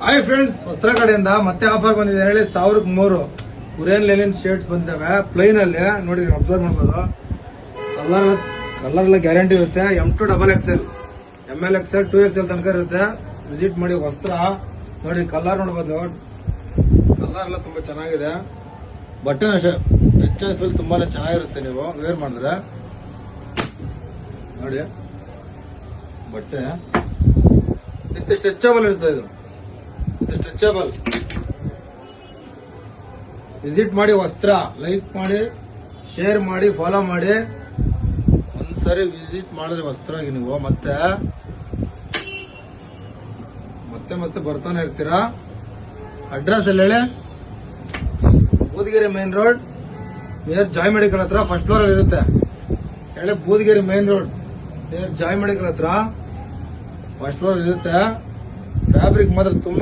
Hi friends, ವಸ್ತ್ರ ಕಡೆಯಿಂದ ಮತ್ತೆ ಆಫರ್ ಬಂದಿದೆ ಹೇಳಿ 1000 ಕುರಿಯನ್ ಲೆನಿನ್ ಶರ್ಟ್ಸ್ ಬಂದಿದ್ದಾವೆ ಪ್ಲೈನ್ ಅಲ್ಲಿ ನೋಡಿ, ಅಬ್ಸರ್ವ್ ಮಾಡ್ಬೋದು. ಕಲರ್ ಎಲ್ಲ ಗ್ಯಾರಂಟಿ ಇರುತ್ತೆ. M2 XXL, ML XL 2XL ತನಕ ಇರುತ್ತೆ. ವಿಸಿಟ್ ಮಾಡಿ. ವಸ್ತ್ರ ನೋಡಿ, ಕಲರ್ ನೋಡ್ಬೋದು. ಕಲರ್ ಎಲ್ಲ ತುಂಬಾ ಚೆನ್ನಾಗಿದೆ. ಬಟ್ಟೆ ಅಷ್ಟೇ ಟಚ್ ಅಂಡ್ ಫೀಲ್ ತುಂಬಾನೇ ಚೆನ್ನಾಗಿರುತ್ತೆ. ನೀವು ವೇರ್ ಮಾಡಿದ್ರೆ ನೋಡಿ, ಬಟ್ಟೆ ವಿತ್ ಸ್ಟ್ರೆಚಬಲ್ ಇರುತ್ತೆ. ಇದು ಸ್ಟ್ರೆಚಬಲ್. ವಿಸಿಟ್ ಮಾಡಿ. ವಸ್ತ್ರ ಲೈಕ್ ಮಾಡಿ, ಶೇರ್ ಮಾಡಿ, ಫಾಲೋ ಮಾಡಿ. ಒಂದ್ಸರಿ ವಿಸಿಟ್ ಮಾಡಿದ್ರೆ ವಸ್ತ್ರವಾಗಿ ನೀವು ಮತ್ತೆ ಬರ್ತಾನೆ ಇರ್ತೀರಾ. ಅಡ್ರೆಸ್ ಎಲ್ಲ ಹೇಳಿ. Boodagiri main road near Joy medical ಹತ್ರ, ಫಸ್ಟ್ ಫ್ಲೋರ್ ಅಲ್ಲಿ ಇರುತ್ತೆ ಹೇಳಿ. Boodagiri main road near Joy medical ಹತ್ರ ಫಸ್ಟ್ ಫ್ಲೋರ್ ಇರುತ್ತೆ. ಫ್ಯಾಬ್ರಿಕ್ ಮಾತ್ರ ತುಂಬಾ